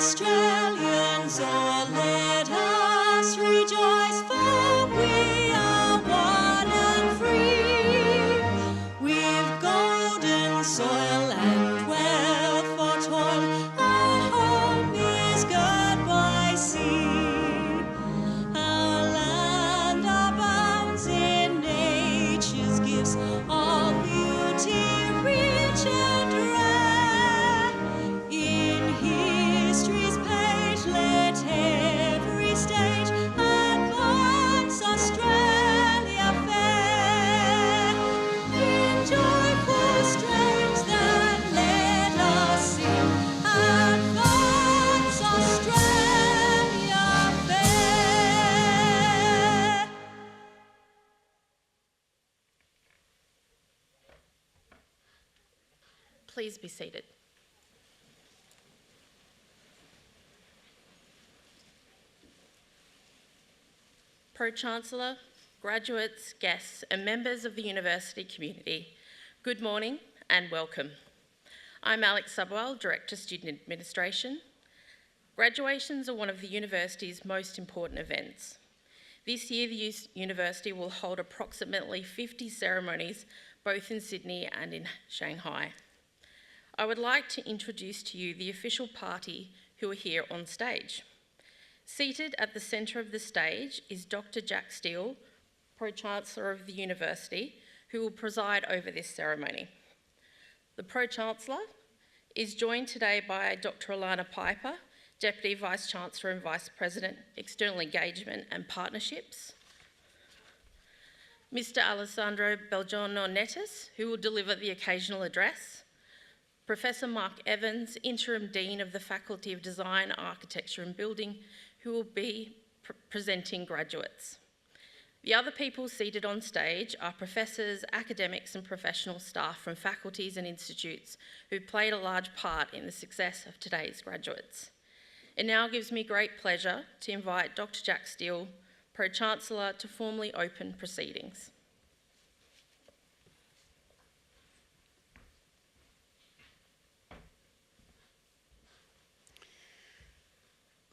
Australians, oh, let us rejoice, for we are one and free. We've golden soil and wealth for toil, our home is girt by sea. Our land abounds in nature's gifts, all beauty rich and rare. In history's page let every stage advance Australia fair. In joyful strains then let us sing, advance Australia fair. Please be seated. Pro-Chancellor, graduates, guests and members of the university community, good morning and welcome. I'm Alex Subwell, Director Student Administration. Graduations are one of the university's most important events. This year the university will hold approximately 50 ceremonies both in Sydney and in Shanghai. I would like to introduce to you the official party who are here on stage. Seated at the centre of the stage is Dr. Jack Steele, Pro-Chancellor of the University, who will preside over this ceremony. The Pro-Chancellor is joined today by Dr. Alana Piper, Deputy Vice-Chancellor and Vice President, External Engagement and Partnerships. Mr. Alessandro Belgiano-Nettis, who will deliver the occasional address. Professor Mark Evans, Interim Dean of the Faculty of Design, Architecture and Building, who will be presenting graduates. The other people seated on stage are professors, academics and professional staff from faculties and institutes who played a large part in the success of today's graduates. It now gives me great pleasure to invite Dr. Jack Steele, Pro-Chancellor, to formally open proceedings.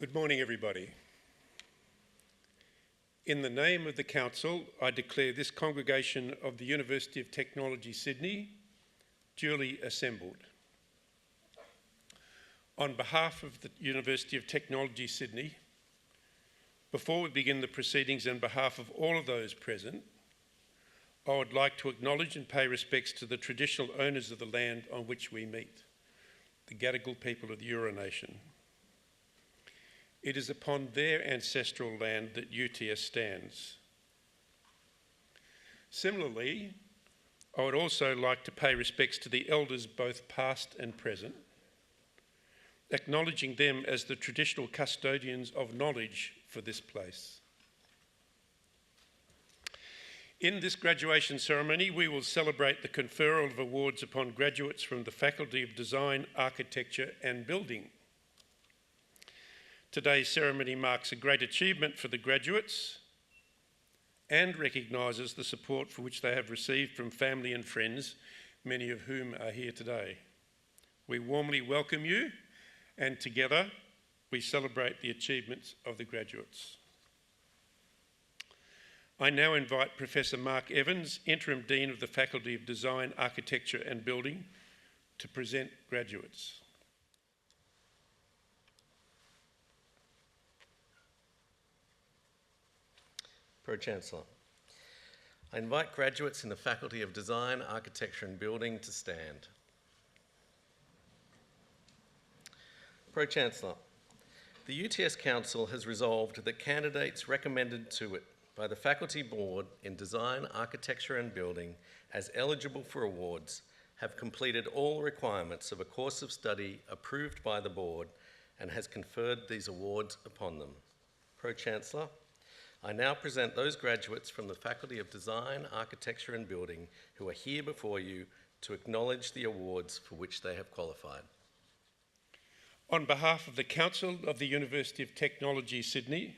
Good morning, everybody. In the name of the Council, I declare this congregation of the University of Technology, Sydney, duly assembled. On behalf of the University of Technology, Sydney, before we begin the proceedings on behalf of all of those present, I would like to acknowledge and pay respects to the traditional owners of the land on which we meet, the Gadigal people of the Eora Nation. It is upon their ancestral land that UTS stands. Similarly, I would also like to pay respects to the elders both past and present, acknowledging them as the traditional custodians of knowledge for this place. In this graduation ceremony, we will celebrate the conferral of awards upon graduates from the Faculty of Design, Architecture and Building. Today's ceremony marks a great achievement for the graduates and recognises the support for which they have received from family and friends, many of whom are here today. We warmly welcome you, and together we celebrate the achievements of the graduates. I now invite Professor Mark Evans, Interim Dean of the Faculty of Design, Architecture and Building, to present graduates. Pro-Chancellor, I invite graduates in the Faculty of Design, Architecture and Building to stand. Pro-Chancellor, the UTS Council has resolved that candidates recommended to it by the Faculty Board in Design, Architecture and Building as eligible for awards have completed all requirements of a course of study approved by the Board and has conferred these awards upon them. Pro-Chancellor, I now present those graduates from the Faculty of Design, Architecture and Building who are here before you to acknowledge the awards for which they have qualified. On behalf of the Council of the University of Technology, Sydney,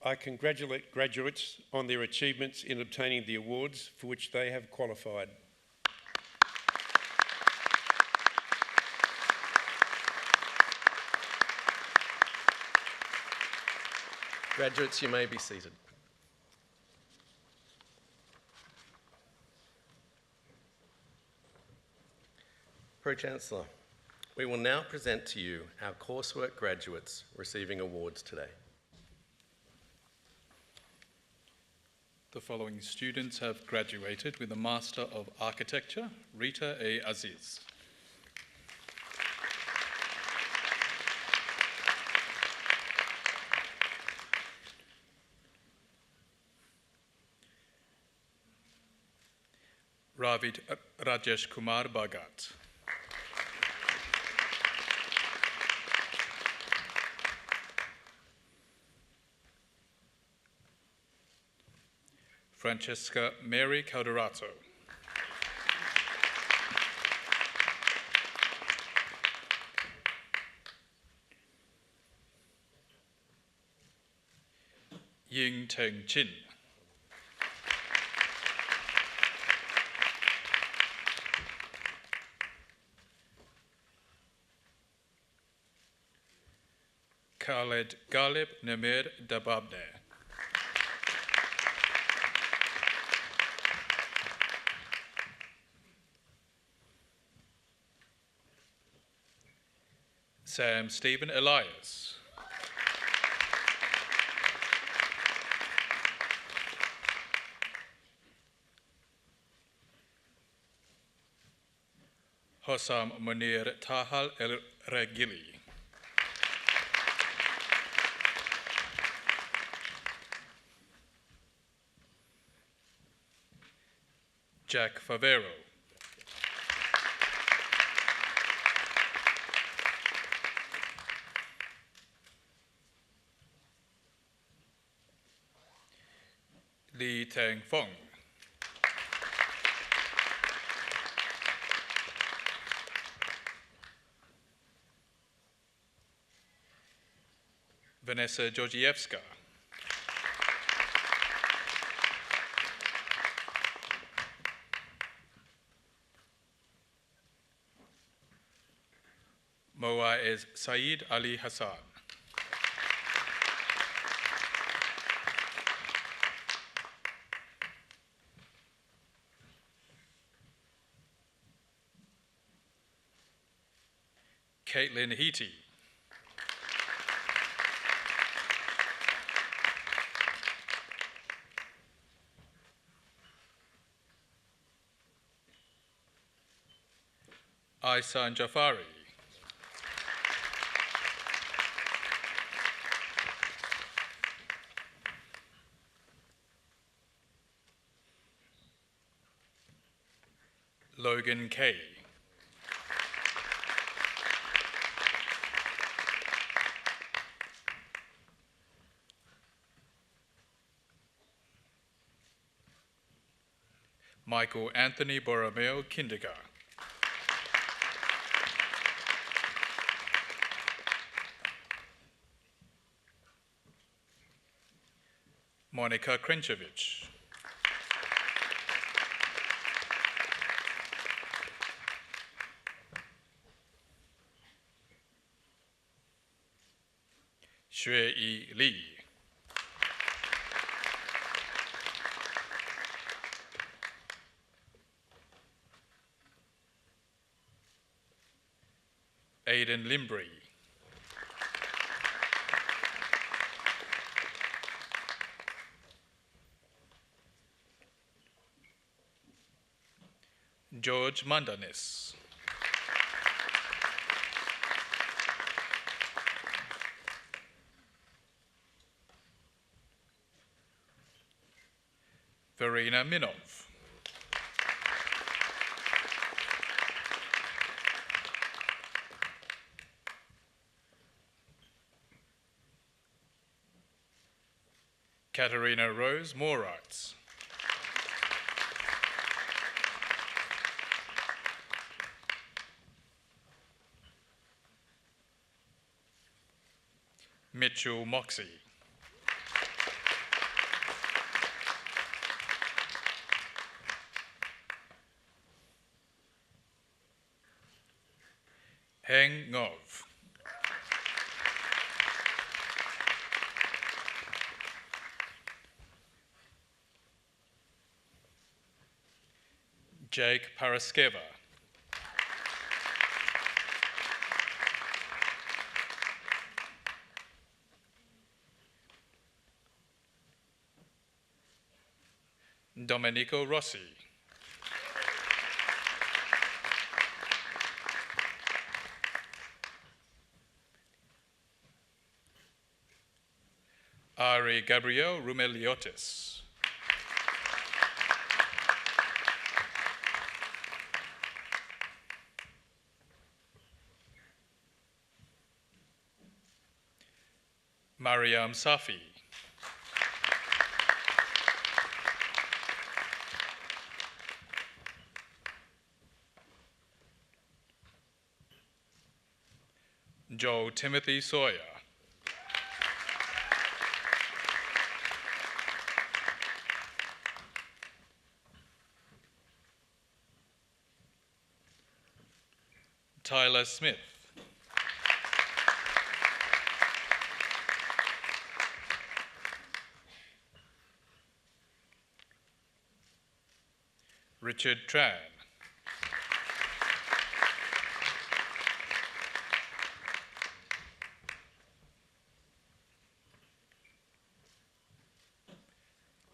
I congratulate graduates on their achievements in obtaining the awards for which they have qualified. Graduates, you may be seated. Pro-Chancellor, we will now present to you our coursework graduates receiving awards today. The following students have graduated with a Master of Architecture: Rita A. Aziz. Ravid Rajesh Kumar Bhagat. Francesca Mary Calderazzo. Ying Teng Chin. Khaled Galib Namir Dababne. Sam Stephen Elias. Hossam Munir Tahal El Regili. Jack Favero. Lee Tang Fong. Vanessa Georgievska. Moaiz Saeed Ali Hassan. Caitlin Heaty. Aisan Jafari. Logan Kay. Michael Anthony Borromeo Kindigar. Monica Krenchevich. Xue-Yi Li. Aidan Limbry. George Mandanis. Verena Minov. Katerina Rose Moritz. Mitchell Moxie. Heng Ngov. Jake Paraskeva. Domenico Rossi. Ari Gabriel Rumeliotis. Mariam Safi. Joe Timothy Sawyer. Tyler Smith. Richard Tran.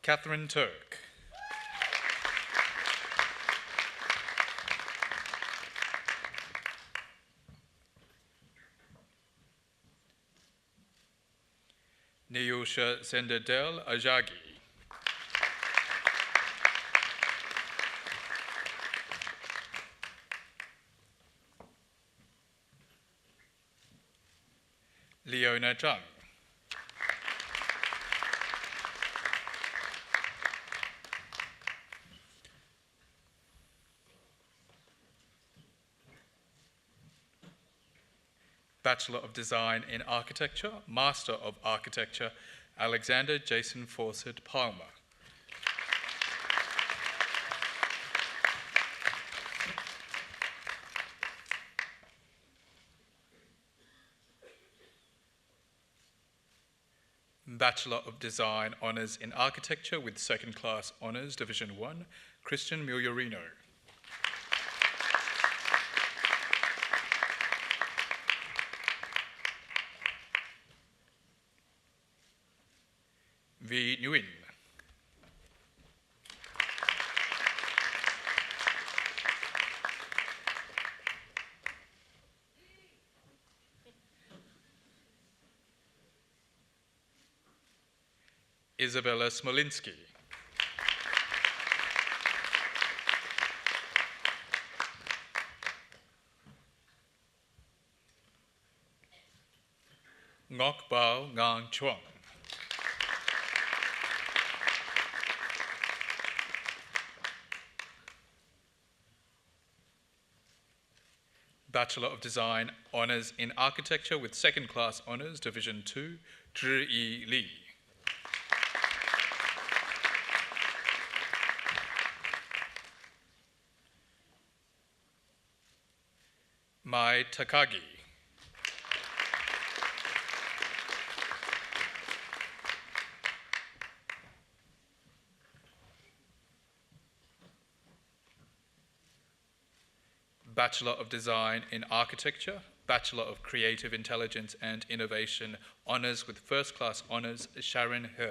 Catherine Turk. Niyusha Sendadel Ajagi. Leona Zhang. Bachelor of Design in Architecture, Master of Architecture, Alexander Jason Fawcett Palmer. Bachelor of Design Honours in Architecture with Second Class Honours, Division 1, Christian Migliorino. V. Nguyen. Isabella Smolinski. Ngoc Bao Ngang Chuang. Bachelor of Design Honours in Architecture with Second Class Honours, Division 2, Zhi Yi Li. Mai Takagi. Bachelor of Design in Architecture, Bachelor of Creative Intelligence and Innovation, Honours with First Class Honours, Sharon He.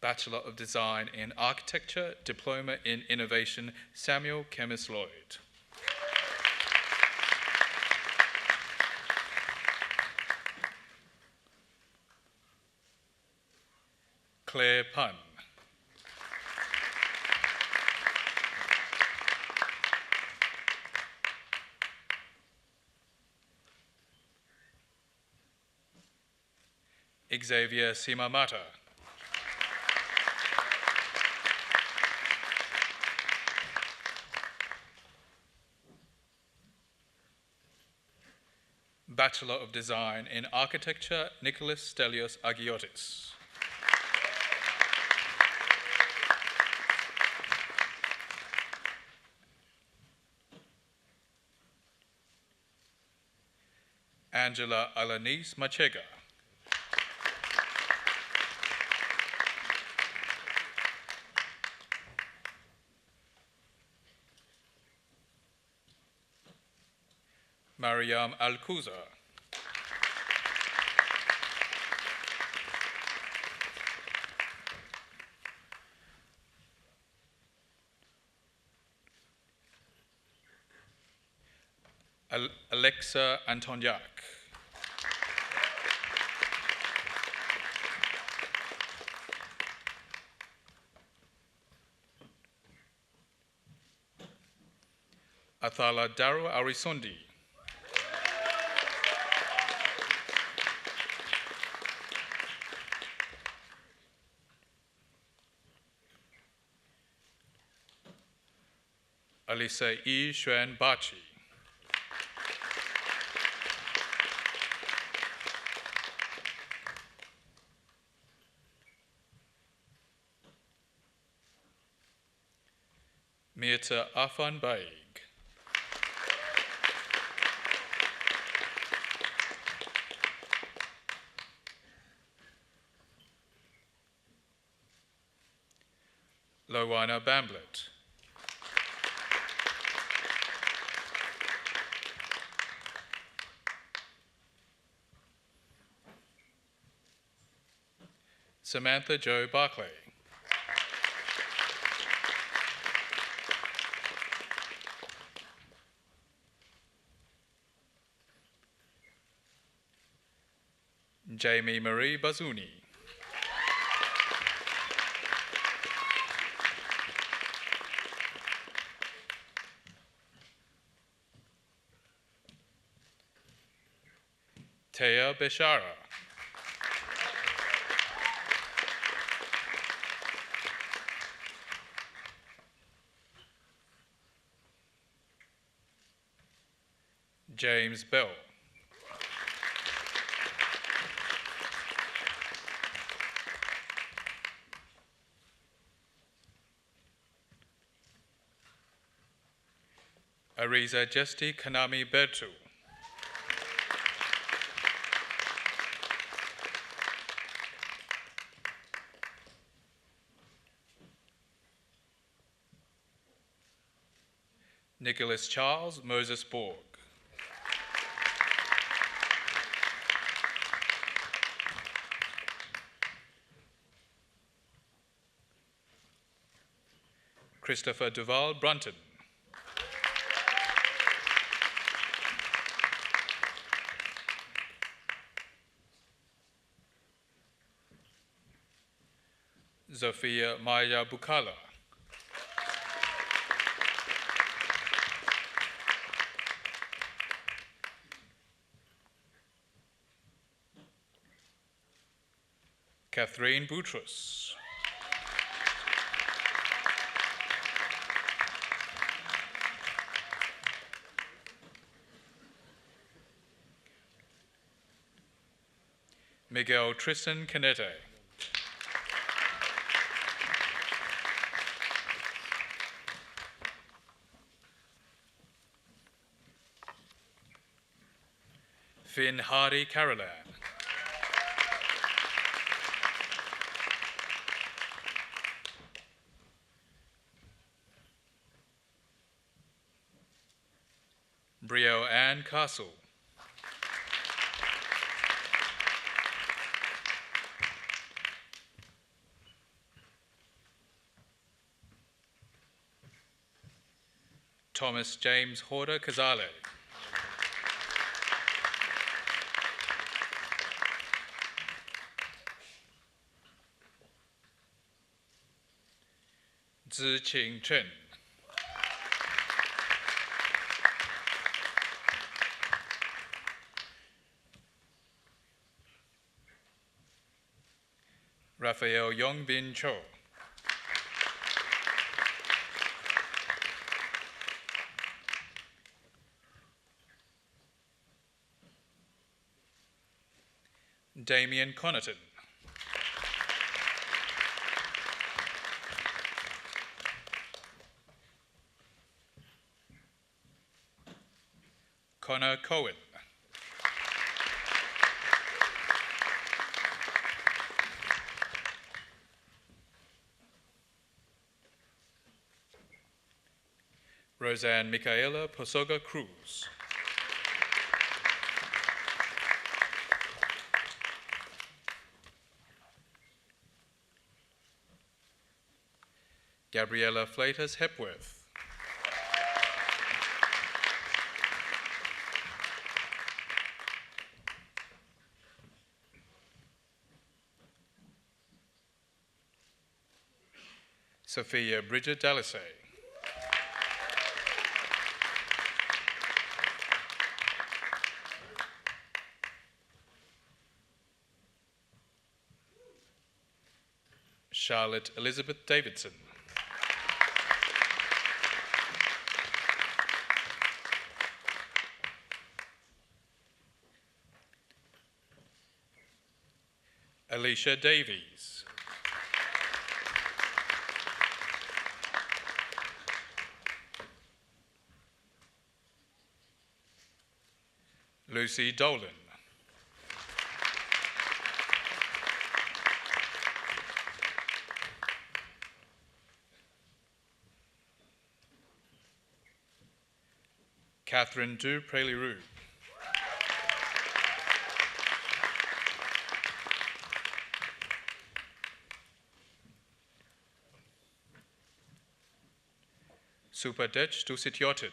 Bachelor of Design in Architecture, Diploma in Innovation, Samuel Kemmis Lloyd. Claire Pun. Xavier Simamata. Bachelor of Design in Architecture, Nicholas Stelios Agiotis. Angela Alanis Machega. Mariam Alcuza. Alexa Antoniak. Athala Daro Arisondi. Alisa E. Xuan Bachi. Mirta Afan Baig. Lowana Bamblet. Samantha Jo Barclay. Jamie Marie Bazuni. Taya Beshara. James Bell. Ariza Jesti Kanami Bertu. Nicholas Charles Moses Borg. Christopher Duval Brunton. Zofia Maya Bukala. Catherine Boutros. Miguel Tristan Canete. Finn Hardy Carolan. Brio Ann Castle. Thomas James Horder Kazale. Ziqing Chen. Raphael Yongbin Cho. Damien Connaughton. Connor Cohen. Roseanne Micaela Posoga Cruz. Gabriella Fleitas Hepworth. Sophia Bridget Dalisay. Charlotte Elizabeth Davidson. Alicia Davies. Lucy Dolan. Catherine Du Preliru. Superdech Dusitjotin.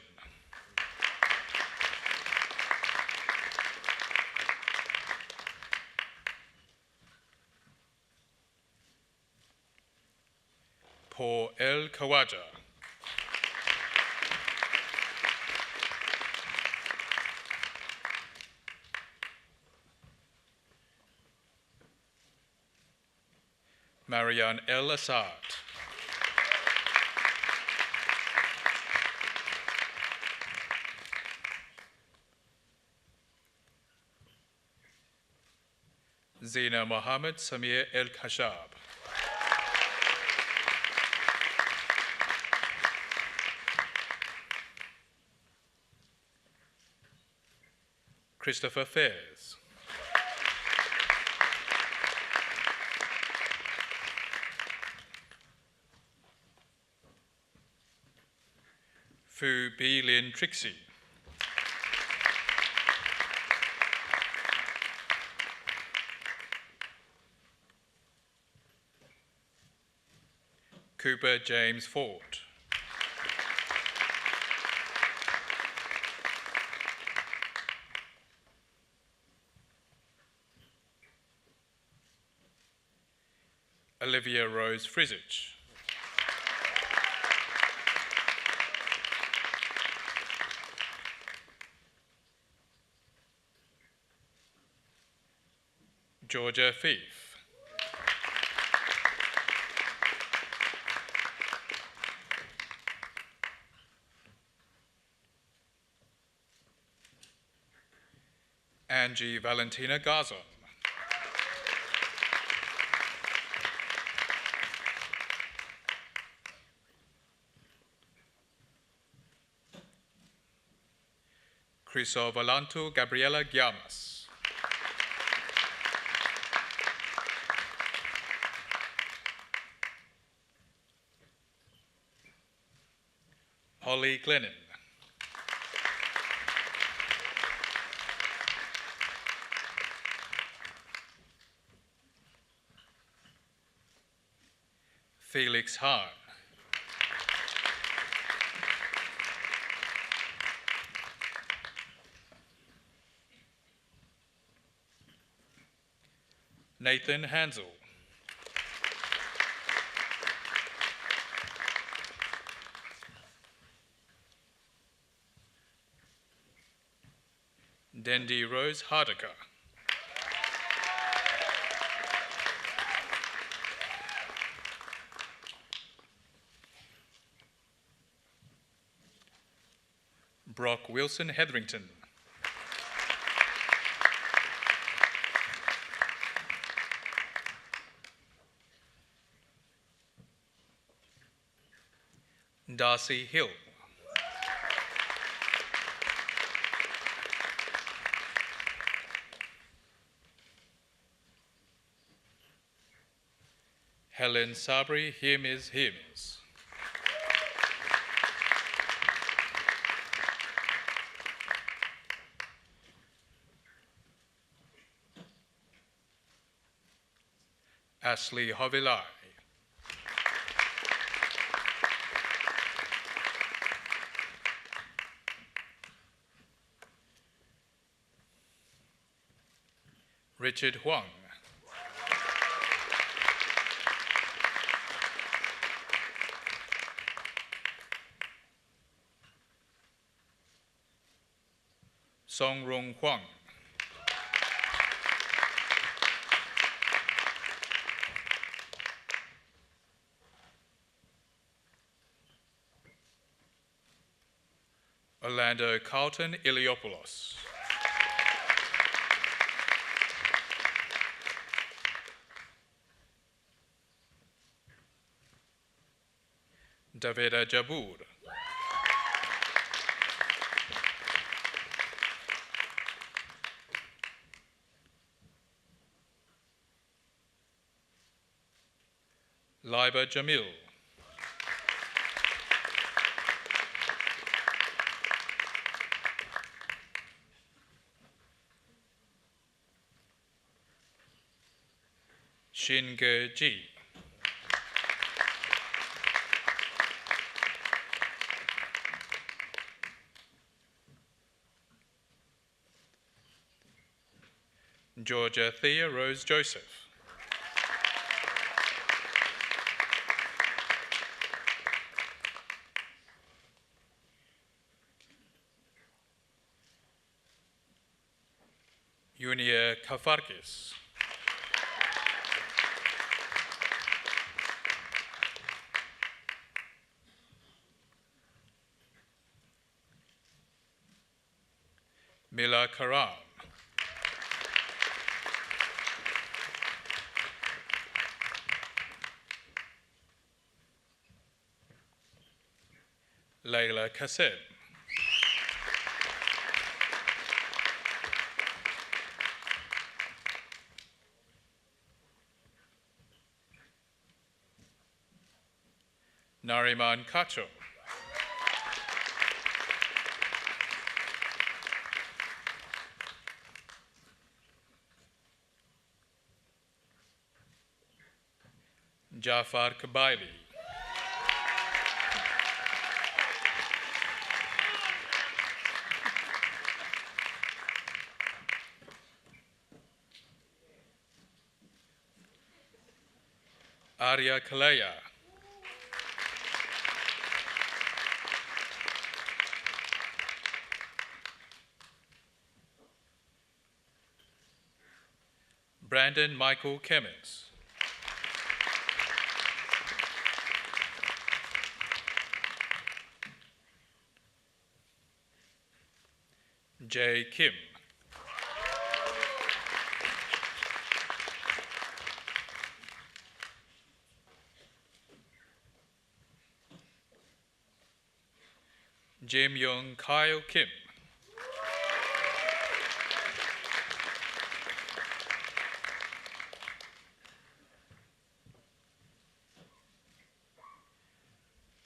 Paul El Kawaja. Marianne El Assad. Zina Mohammed Samir El Khashab. Christopher Fairs. Fu Bi Lin Trixie. Cooper James Ford. Olivia Rose Frizich. Georgia Fief. Angie Valentina Garzon. Crisovalantu Gabriela Giamas. Holly Glennon. Felix Hahn. Nathan Hansel. Dendi Rose Hardaker. Brock Wilson Hetherington. Darcy Hill. Helen Sabri Hirmiz. Ashley Hovilai. Richard Huang. Song Rong Huang. Orlando Carlton Iliopoulos. Davida Jabour. Laiba Jamil. Shinge Ji. Georgia Thea Rose Joseph. Yunia Kafarkis. Mila Karam. Layla Kassem. Nariman Kacho. Jafar Kabaili. Arya Kalaya. Brandon Michael Kemmins. Jay Kim. Jim Young Kyle Kim.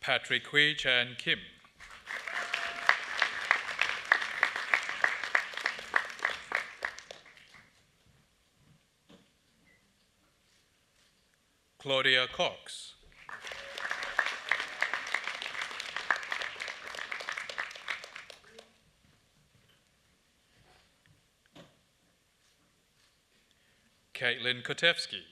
Patrick Hui Chan Kim. Claudia Cox. Caitlin Kotevsky.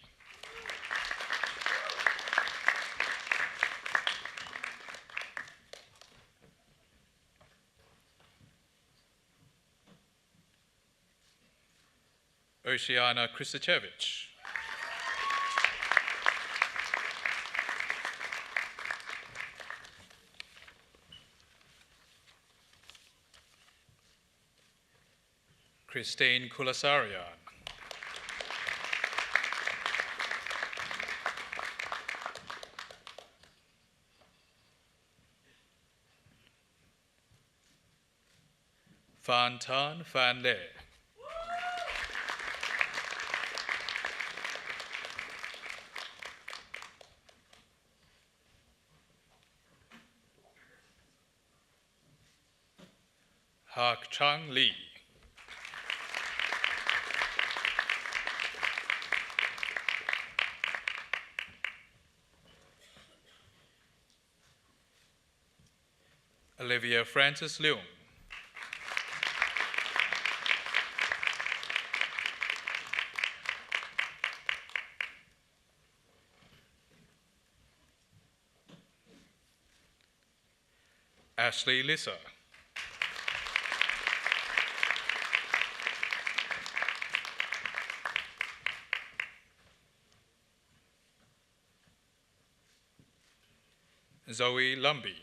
Oceana Krisicevich. Christine Kulasarian. Phan Tan Phan Le. Hak Chang Lee. Olivia Francis Leung. Ashley Lissa. Zoe Lumby.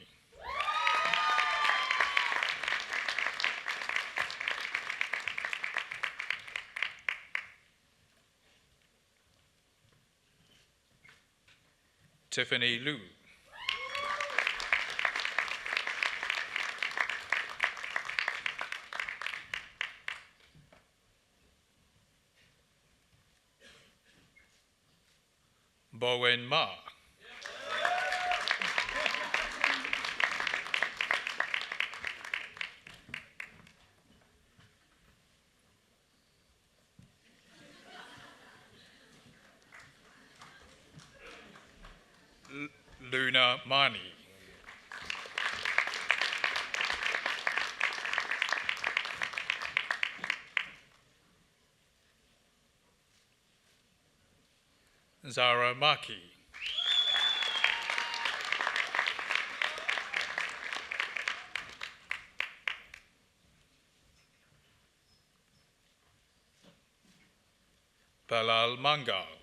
Tiffany Liu. Bowen Ma. Luna Mani. Zara Maki. Balal Mangal.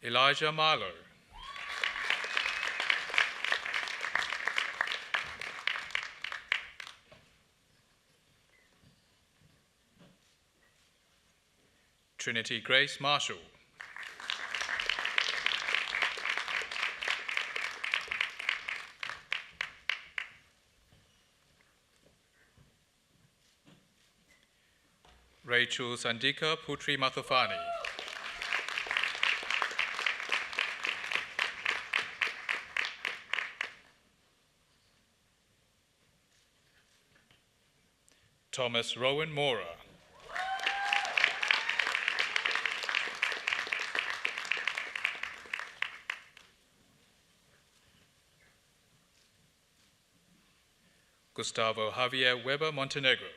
Elijah Marlowe. Trinity Grace Marshall. Rachel Sandika Putri Mathofani. Thomas Rowan Mora. Gustavo Javier Weber Montenegro.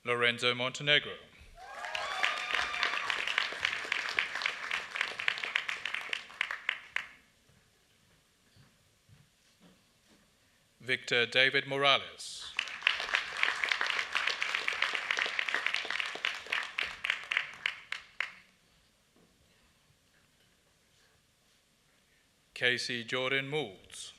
Lorenzo Montenegro. Victor David Morales. Casey Jordan Moulds.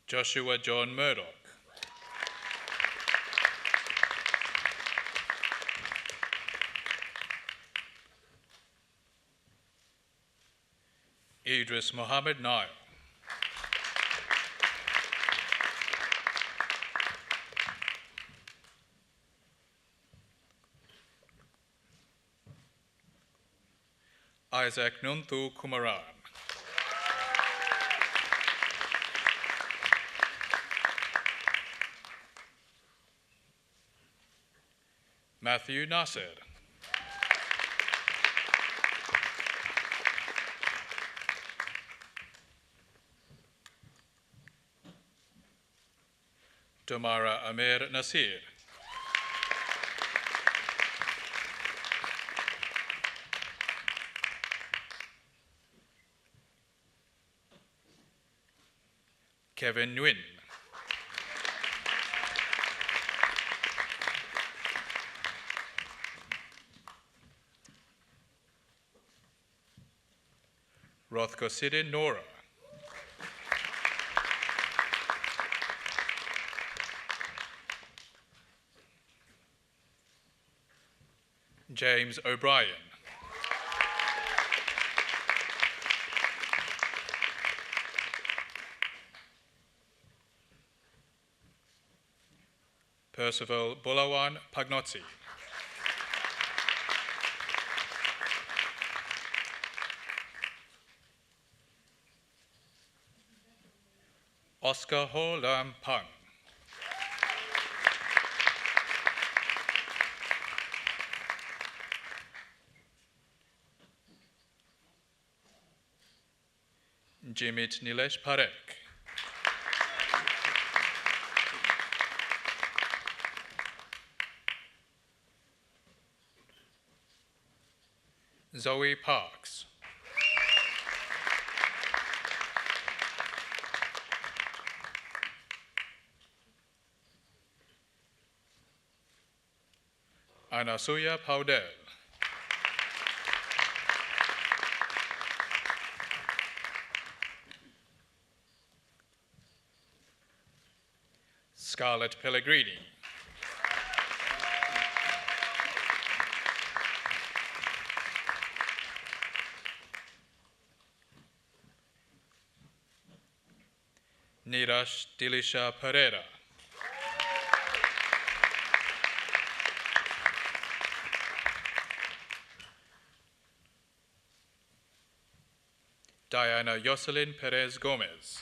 Joshua John Murdoch. Idris Mohammed Nile. Isaac Nunthu Kumaran. Matthew Nasser. Tomara Amir Nasir. Kevin Nguyen. Rothko Nora. James O'Brien. Percival Bulawan Pagnozzi. Oscar Ho Lam Pang. Jimit Nilesh Parekh. Zoe Parks. Anasuya Paudel. Scarlett Pellegrini. Nirash Dilisha Pereira. Diana Jocelyn Perez Gomez.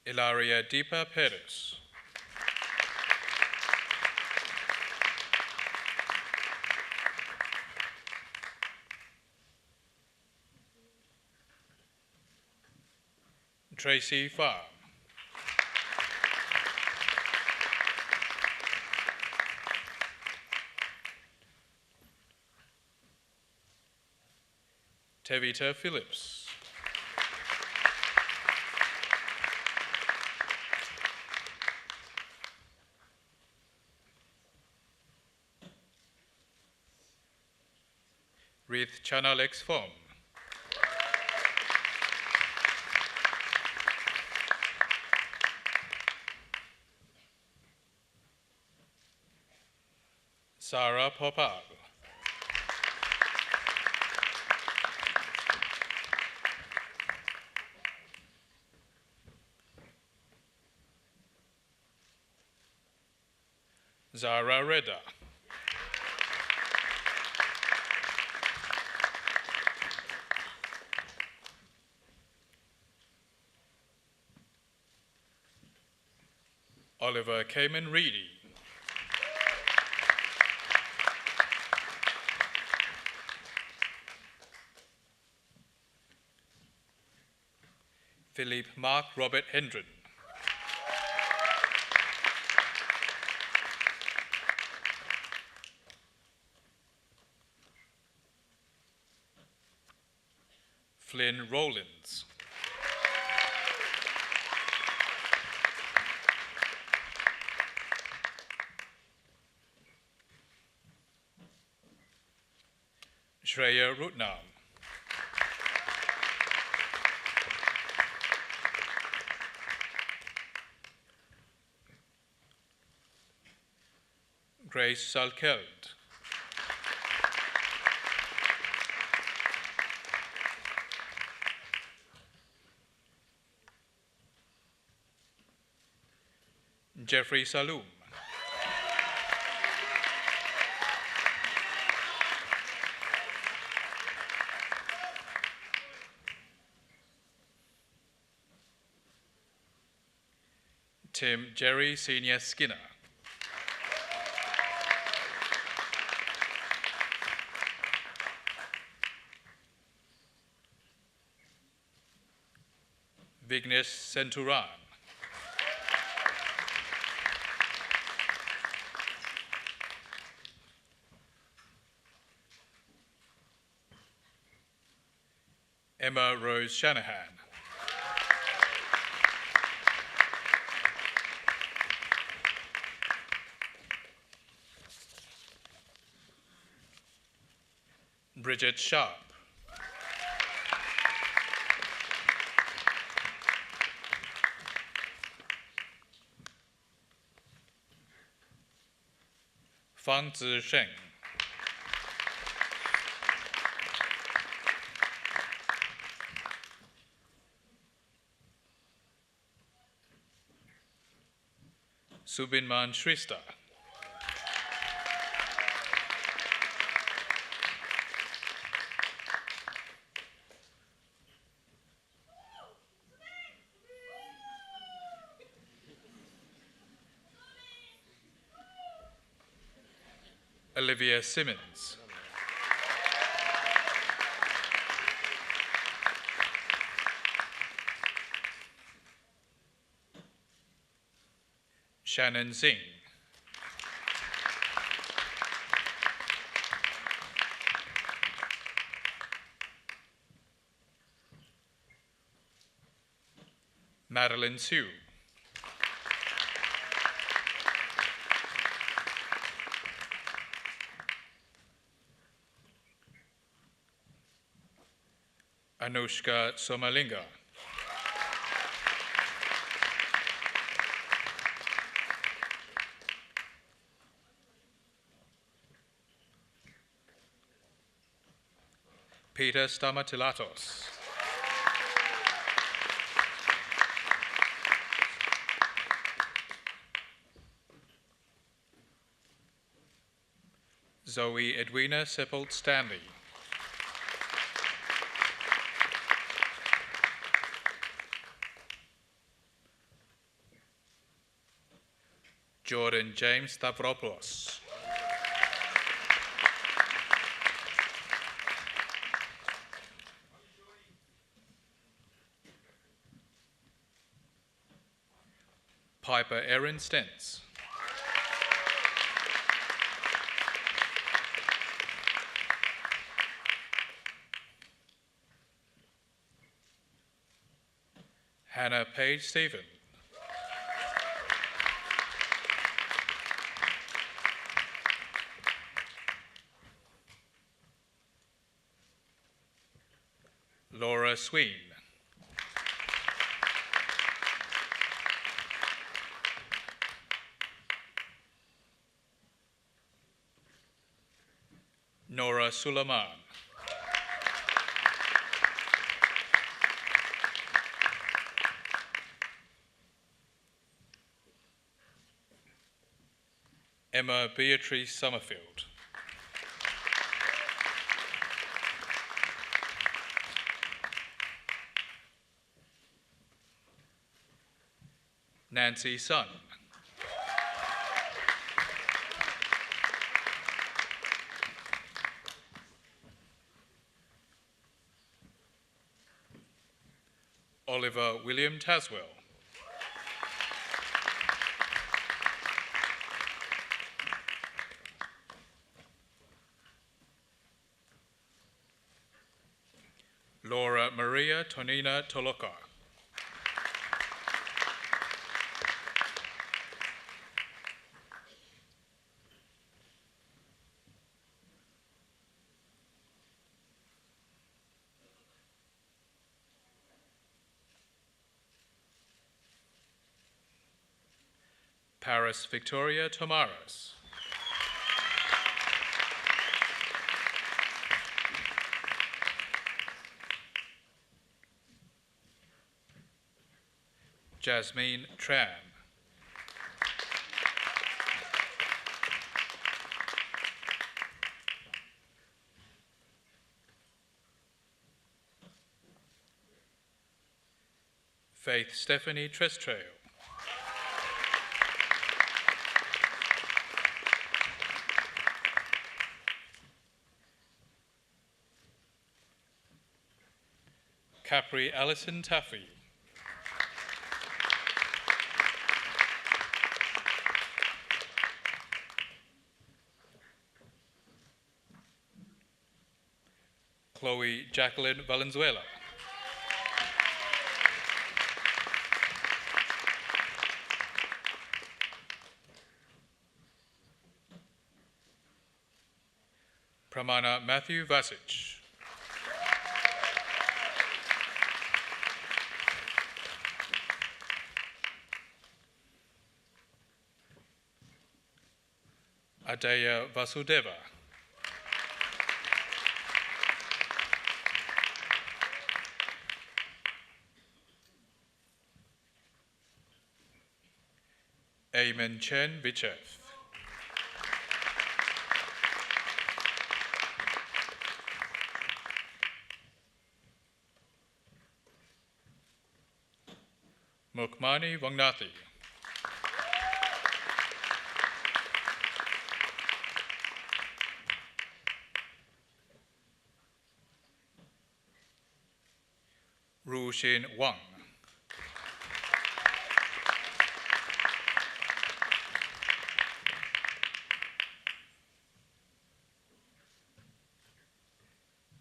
Ilaria Deepa Perez. Tracy Farr. Tevita Phillips. Ruth Chanalex Fong. Sarah Popal. Zara Reda. Oliver Cayman Reedy. Philippe Mark Robert Hendren. Flynn Rowlands. Shreya Rutnam. Grace Salkeld. Jeffrey Saloom. Tim Jerry Senior Skinner. Vignesh Centuran. Emma Rose Shanahan. Bridget Sharp. Fang Zisheng. Subinman Shrista. Olivia Simmons. Shannon Singh. Madeline Sue. Anushka Somalinga. Peter Stamatilatos. Zoe Edwina Sepult Stanley. Jordan James Stavropoulos. Piper Erin Stentz. Hannah Page Stephen. Laura Sween. Nora Suleiman. Emma Beatrice Summerfield. Nancy Sun. Oliver William Taswell. Laura Maria Tonina Toloka. Paris Victoria Tomaras. Jasmine Tran. Faith Stephanie Trestrail. Capri Alison Taffy. Chloe Jacqueline Valenzuela. Pramana Matthew Vasic. Adeya Vasudeva. Amy Damon Chen Vichev. Mukmani Wangnathi. Rushin Wang.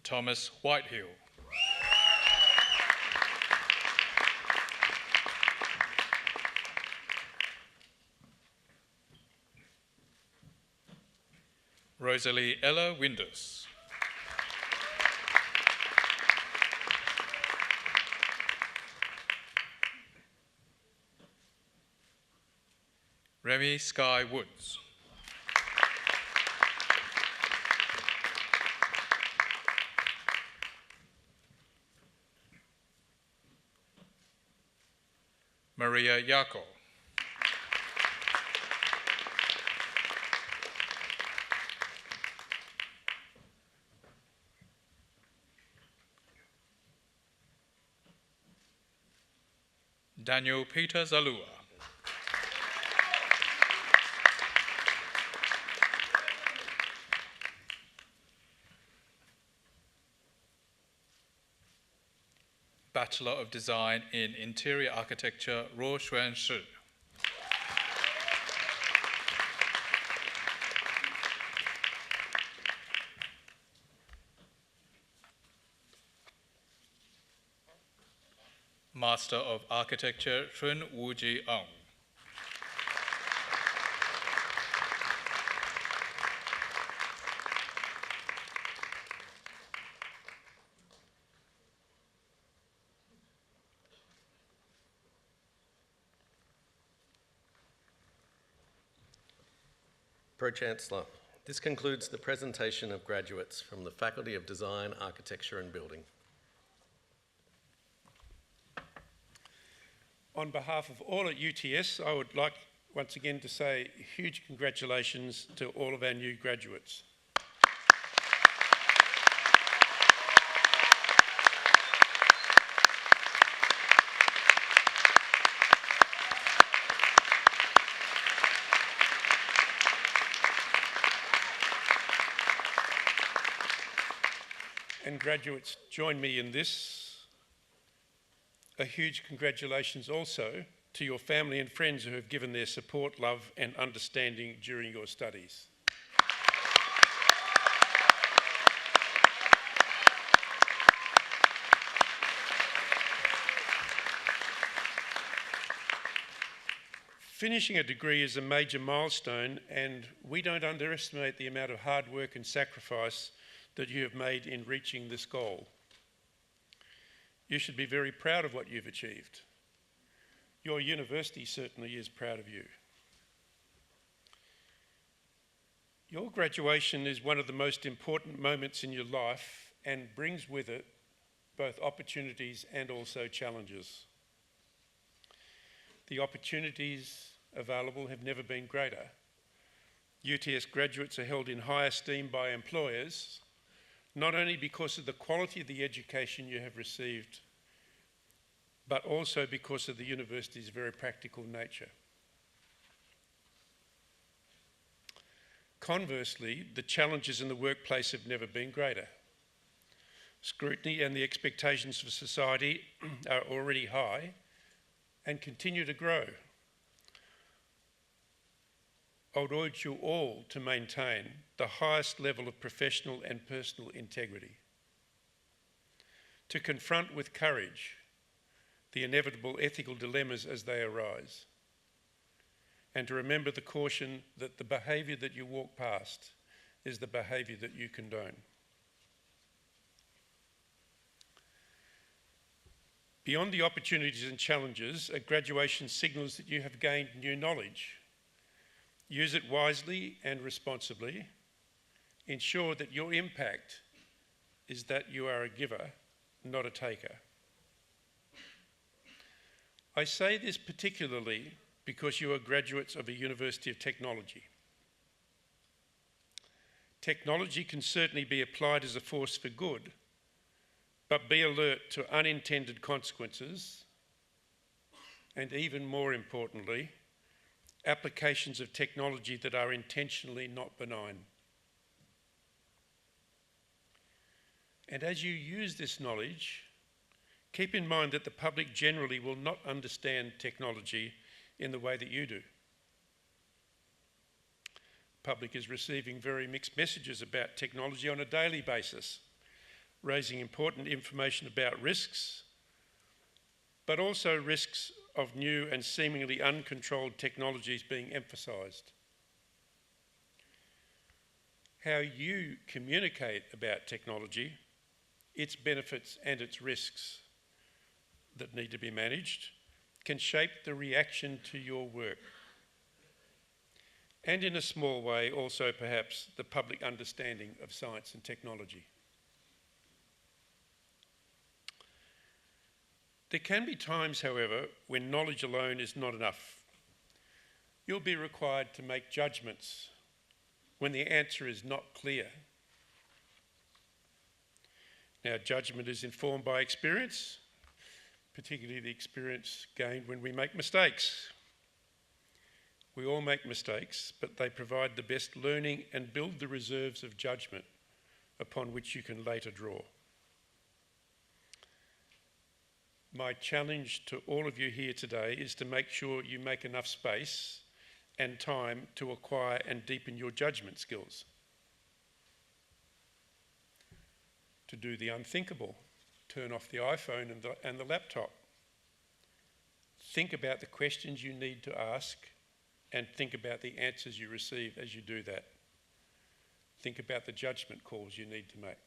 Thomas Whitehill. Rosalie Ella Windus. Remy Sky Woods. Maria Yako. Daniel Peter Zalua. Bachelor of Design in Interior Architecture, Ruo Xuan Shi. Master of Architecture, Shun Wuji Ong. Pro-Chancellor, this concludes the presentation of graduates from the Faculty of Design, Architecture and Building. On behalf of all at UTS, I would like once again to say huge congratulations to all of our new graduates. And graduates, join me in this. A huge congratulations also to your family and friends who have given their support, love and understanding during your studies. Finishing a degree is a major milestone, and we don't underestimate the amount of hard work and sacrifice that you have made in reaching this goal. You should be very proud of what you've achieved. Your university certainly is proud of you. Your graduation is one of the most important moments in your life and brings with it both opportunities and also challenges. The opportunities available have never been greater. UTS graduates are held in high esteem by employers, not only because of the quality of the education you have received, but also because of the university's very practical nature. Conversely, the challenges in the workplace have never been greater. Scrutiny and the expectations of society are already high and continue to grow. I would urge you all to maintain the highest level of professional and personal integrity, to confront with courage the inevitable ethical dilemmas as they arise, and to remember the caution that the behaviour that you walk past is the behaviour that you condone. Beyond the opportunities and challenges, a graduation signals that you have gained new knowledge. Use it wisely and responsibly. Ensure that your impact is that you are a giver, not a taker. I say this particularly because you are graduates of a University of Technology. Technology can certainly be applied as a force for good, but be alert to unintended consequences, and even more importantly, applications of technology that are intentionally not benign. And as you use this knowledge, keep in mind that the public generally will not understand technology in the way that you do. The public is receiving very mixed messages about technology on a daily basis, raising important information about risks, but also risks of new and seemingly uncontrolled technologies being emphasised. How you communicate about technology, its benefits and its risks that need to be managed, can shape the reaction to your work. And in a small way, also perhaps the public understanding of science and technology. There can be times, however, when knowledge alone is not enough. You'll be required to make judgments when the answer is not clear. Now, judgment is informed by experience, particularly the experience gained when we make mistakes. We all make mistakes, but they provide the best learning and build the reserves of judgment upon which you can later draw. My challenge to all of you here today is to make sure you make enough space and time to acquire and deepen your judgment skills. To do the unthinkable, turn off the iPhone and the laptop. Think about the questions you need to ask and think about the answers you receive as you do that. Think about the judgment calls you need to make.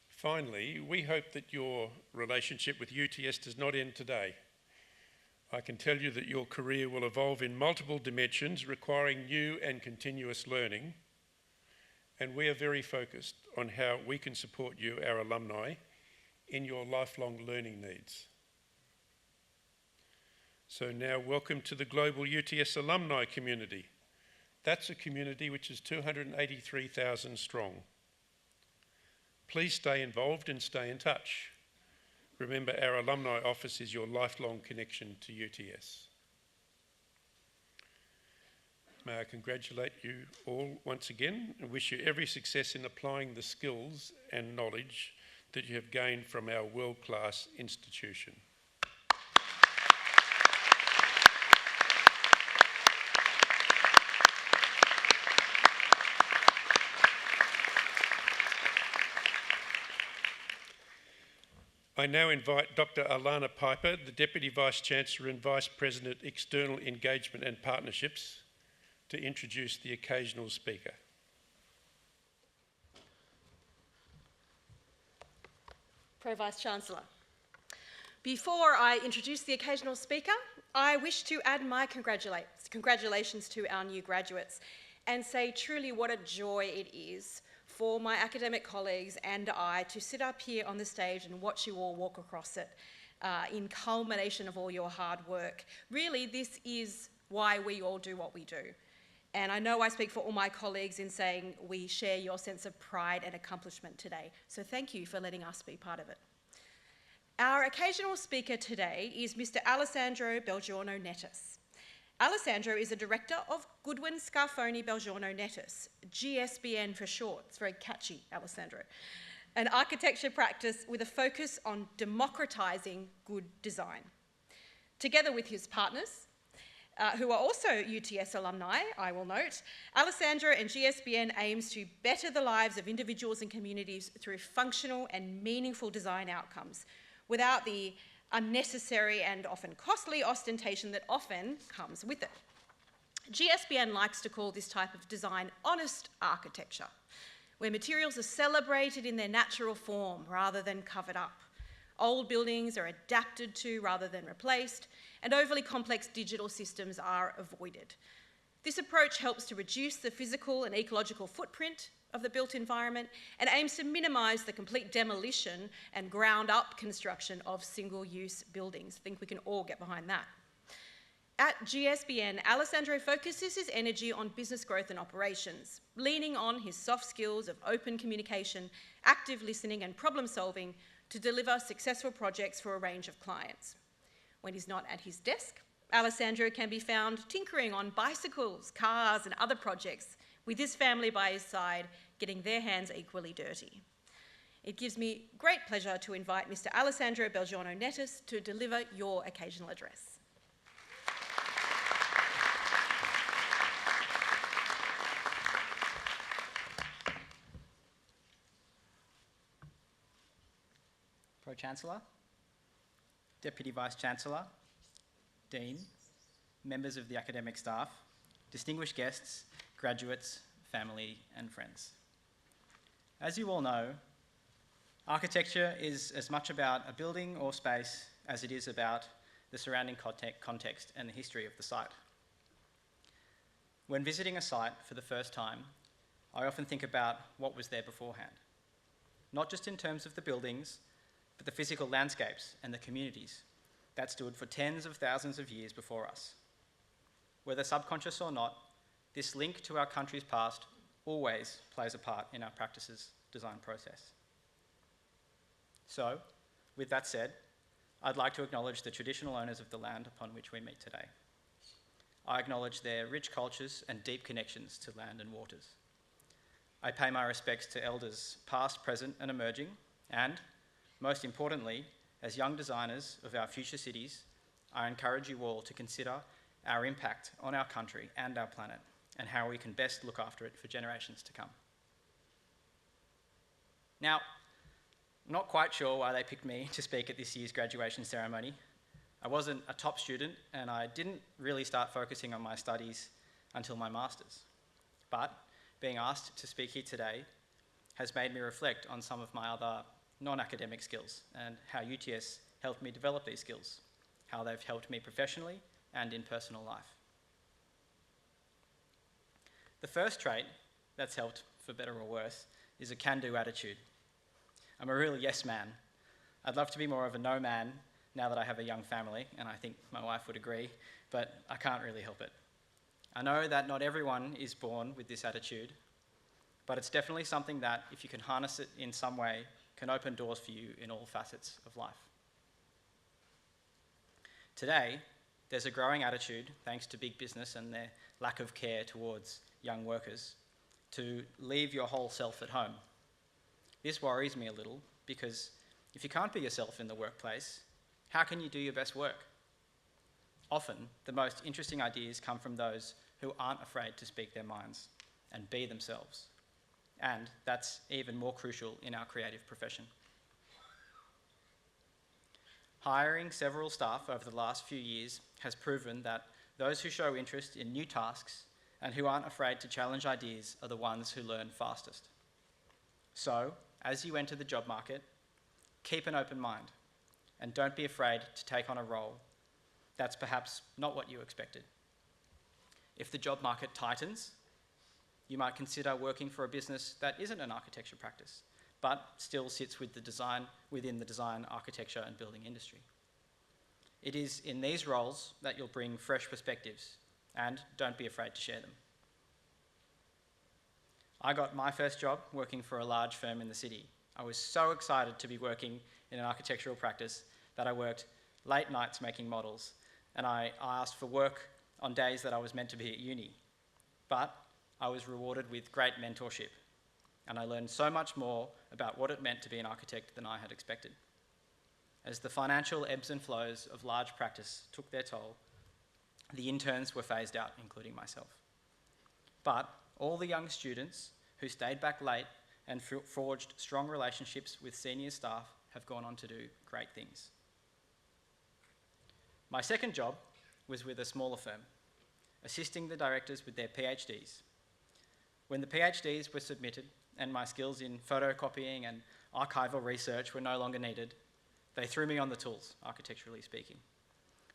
Finally, we hope that your relationship with UTS does not end today. I can tell you that your career will evolve in multiple dimensions, requiring new and continuous learning, and we are very focused on how we can support you, our alumni, in your lifelong learning needs. So now welcome to the global UTS alumni community. That's a community which is 283,000 strong. Please stay involved and stay in touch. Remember, our alumni office is your lifelong connection to UTS. May I congratulate you all once again and wish you every success in applying the skills and knowledge that you have gained from our world-class institution. I now invite Dr. Alana Piper, the Deputy Vice-Chancellor and Vice President, External Engagement and Partnerships, to introduce the occasional speaker. Pro Vice-Chancellor. Before I introduce the occasional speaker, I wish to add my congratulations to our new graduates and say truly what a joy it is for my academic colleagues and I to sit up here on the stage and watch you all walk across it in culmination of all your hard work. Really, this is why we all do what we do. And I know I speak for all my colleagues in saying we share your sense of pride and accomplishment today. So thank you for letting us be part of it. Our occasional speaker today is Mr. Alessandro Belgiorno Nettis. Alessandro is a director of Goodwin Scarfoni Belgiorno Nettis, GSBN for short. It's very catchy, Alessandro. An architecture practice with a focus on democratising good design. Together with his partners, who are also UTS alumni, I will note, Alessandro and GSBN aims to better the lives of individuals and communities through functional and meaningful design outcomes, without the unnecessary and often costly ostentation that often comes with it. GSBN likes to call this type of design honest architecture, where materials are celebrated in their natural form rather than covered up. Old buildings are adapted to rather than replaced, and overly complex digital systems are avoided. This approach helps to reduce the physical and ecological footprint of the built environment and aims to minimise the complete demolition and ground-up construction of single-use buildings. I think we can all get behind that. At GSBN, Alessandro focuses his energy on business growth and operations, leaning on his soft skills of open communication, active listening and problem solving to deliver successful projects for a range of clients. When he's not at his desk, Alessandro can be found tinkering on bicycles, cars and other projects with his family by his side, getting their hands equally dirty. It gives me great pleasure to invite Mr. Alessandro Belgiano Nettis to deliver your occasional address. Pro-Chancellor, Deputy Vice-Chancellor, Dean, members of the academic staff, distinguished guests, graduates, family and friends. As you all know, architecture is as much about a building or space as it is about the surrounding context and the history of the site. When visiting a site for the first time, I often think about what was there beforehand, not just in terms of the buildings, but the physical landscapes and the communities that stood for tens of thousands of years before us. Whether subconscious or not, this link to our country's past always plays a part in our practice's design process. So, with that said, I'd like to acknowledge the traditional owners of the land upon which we meet today. I acknowledge their rich cultures and deep connections to land and waters. I pay my respects to elders past, present and emerging, and, most importantly, as young designers of our future cities, I encourage you all to consider our impact on our country and our planet and how we can best look after it for generations to come. Now, I'm not quite sure why they picked me to speak at this year's graduation ceremony. I wasn't a top student and I didn't really start focusing on my studies until my master's. But being asked to speak here today has made me reflect on some of my other non-academic skills and how UTS helped me develop these skills, how they've helped me professionally and in personal life. The first trait that's helped, for better or worse, is a can-do attitude. I'm a real yes man. I'd love to be more of a no man now that I have a young family, and I think my wife would agree, but I can't really help it. I know that not everyone is born with this attitude, but it's definitely something that, if you can harness it in some way, can open doors for you in all facets of life. Today, there's a growing attitude, thanks to big business and their lack of care towards young workers, to leave your whole self at home. This worries me a little because if you can't be yourself in the workplace, how can you do your best work? Often, the most interesting ideas come from those who aren't afraid to speak their minds and be themselves. And that's even more crucial in our creative profession. Hiring several staff over the last few years has proven that those who show interest in new tasks and who aren't afraid to challenge ideas are the ones who learn fastest. So, as you enter the job market, keep an open mind and don't be afraid to take on a role that's perhaps not what you expected. If the job market tightens, you might consider working for a business that isn't an architecture practice, but still sits within the design, architecture and building industry. It is in these roles that you'll bring fresh perspectives, and don't be afraid to share them. I got my first job working for a large firm in the city. I was so excited to be working in an architectural practice that I worked late nights making models, and I asked for work on days that I was meant to be at uni. But I was rewarded with great mentorship, and I learned so much more about what it meant to be an architect than I had expected. As the financial ebbs and flows of large practice took their toll, the interns were phased out, including myself. But all the young students who stayed back late and forged strong relationships with senior staff have gone on to do great things. My second job was with a smaller firm, assisting the directors with their PhDs. When the PhDs were submitted and my skills in photocopying and archival research were no longer needed, they threw me on the tools, architecturally speaking.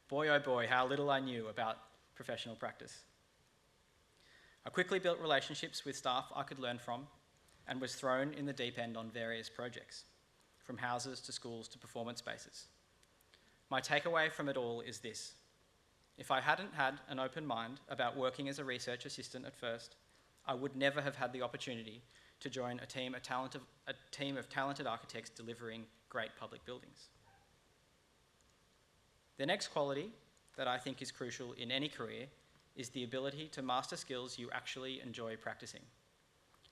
Boy, oh boy, how little I knew about professional practice. I quickly built relationships with staff I could learn from, and was thrown in the deep end on various projects, from houses to schools to performance spaces. My takeaway from it all is this: if I hadn't had an open mind about working as a research assistant at first, I would never have had the opportunity to join a team of talented architects delivering great public buildings. The next quality that I think is crucial in any career is the ability to master skills you actually enjoy practicing,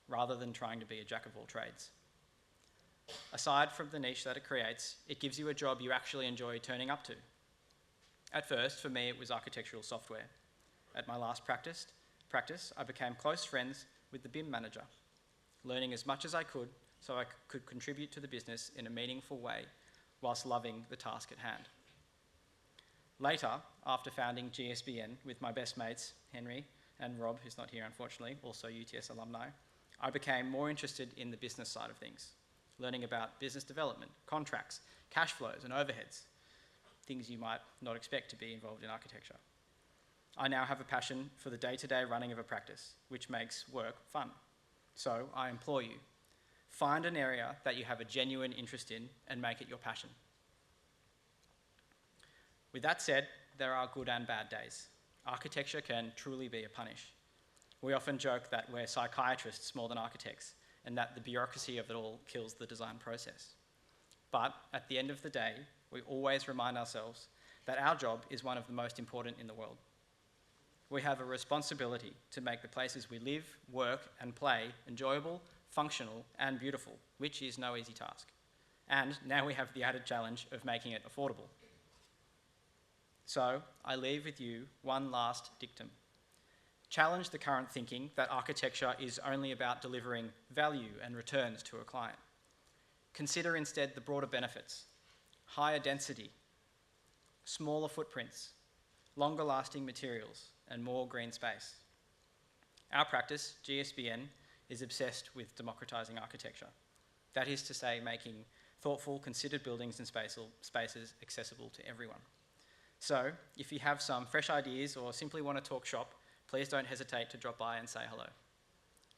rather than trying to be a jack of all trades. Aside from the niche that it creates, it gives you a job you actually enjoy turning up to. At first, for me, it was architectural software. At my last practice, I became close friends with the BIM manager, learning as much as I could so I could contribute to the business in a meaningful way whilst loving the task at hand. Later, after founding GSBN with my best mates, Henry and Rob, who's not here unfortunately, also UTS alumni, I became more interested in the business side of things, learning about business development, contracts, cash flows and overheads, things you might not expect to be involved in architecture. I now have a passion for the day-to-day running of a practice, which makes work fun. So I implore you, find an area that you have a genuine interest in and make it your passion. With that said, there are good and bad days. Architecture can truly be a punish. We often joke that we're psychiatrists more than architects, and that the bureaucracy of it all kills the design process. But at the end of the day, we always remind ourselves that our job is one of the most important in the world. We have a responsibility to make the places we live, work, and play enjoyable, functional, and beautiful, which is no easy task. And now we have the added challenge of making it affordable. So I leave with you one last dictum. Challenge the current thinking that architecture is only about delivering value and returns to a client. Consider instead the broader benefits: higher density, smaller footprints, longer lasting materials, and more green space. Our practice, GSBN, is obsessed with democratising architecture. That is to say, making thoughtful, considered buildings and spaces accessible to everyone. So, if you have some fresh ideas or simply want to talk shop, please don't hesitate to drop by and say hello.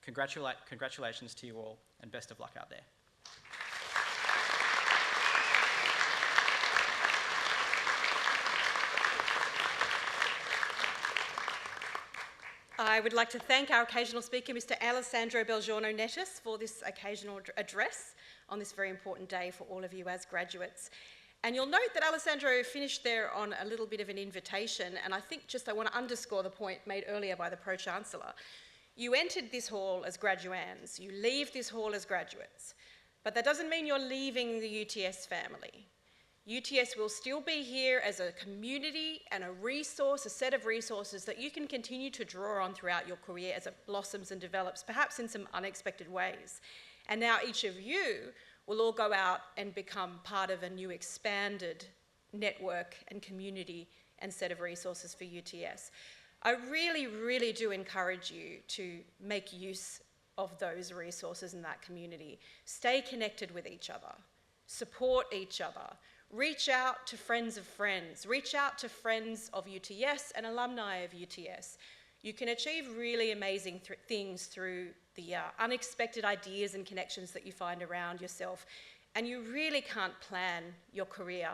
Congratulations to you all, and best of luck out there. I would like to thank our occasional speaker, Mr. Alessandro Belgiorno-Nettis, for this occasional address on this very important day for all of you as graduates. And you'll note that Alessandro finished there on a little bit of an invitation, and I think I want to underscore the point made earlier by the Pro-Chancellor. You entered this hall as graduands, you leave this hall as graduates, but that doesn't mean you're leaving the UTS family. UTS will still be here as a community and a resource, a set of resources that you can continue to draw on throughout your career as it blossoms and develops, perhaps in some unexpected ways. And now each of you will all go out and become part of a new expanded network and community and set of resources for UTS. I really, really do encourage you to make use of those resources in that community. Stay connected with each other, support each other, reach out to friends of friends, reach out to friends of UTS and alumni of UTS. You can achieve really amazing things through the unexpected ideas and connections that you find around yourself. And you really can't plan your career.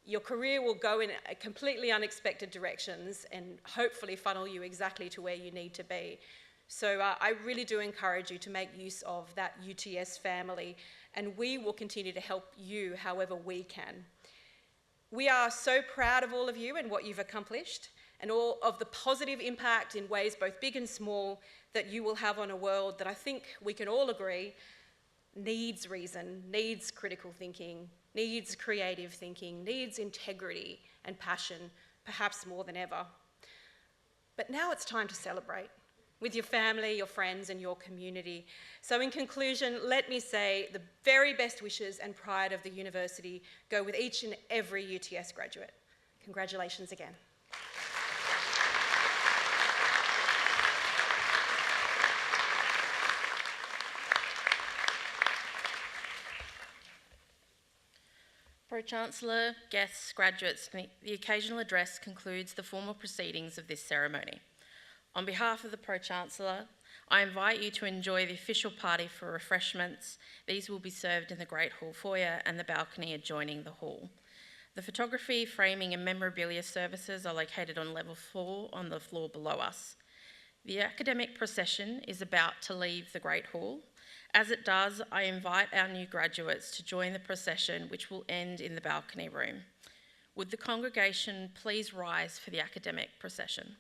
Your career will go in completely unexpected directions and hopefully funnel you exactly to where you need to be. So I really do encourage you to make use of that UTS family, and we will continue to help you however we can. We are so proud of all of you and what you've accomplished, and all of the positive impact in ways both big and small that you will have on a world that I think we can all agree needs reason, needs critical thinking, needs creative thinking, needs integrity and passion, perhaps more than ever. But now it's time to celebrate with your family, your friends, and your community. So in conclusion, let me say the very best wishes and pride of the university go with each and every UTS graduate. Congratulations again. Pro-Chancellor, guests, graduates, the occasional address concludes the formal proceedings of this ceremony. On behalf of the Pro-Chancellor, I invite you to enjoy the official party for refreshments. These will be served in the Great Hall foyer and the balcony adjoining the hall. The photography, framing and memorabilia services are located on level 4 on the floor below us. The academic procession is about to leave the Great Hall. As it does, I invite our new graduates to join the procession, which will end in the balcony room. Would the congregation please rise for the academic procession?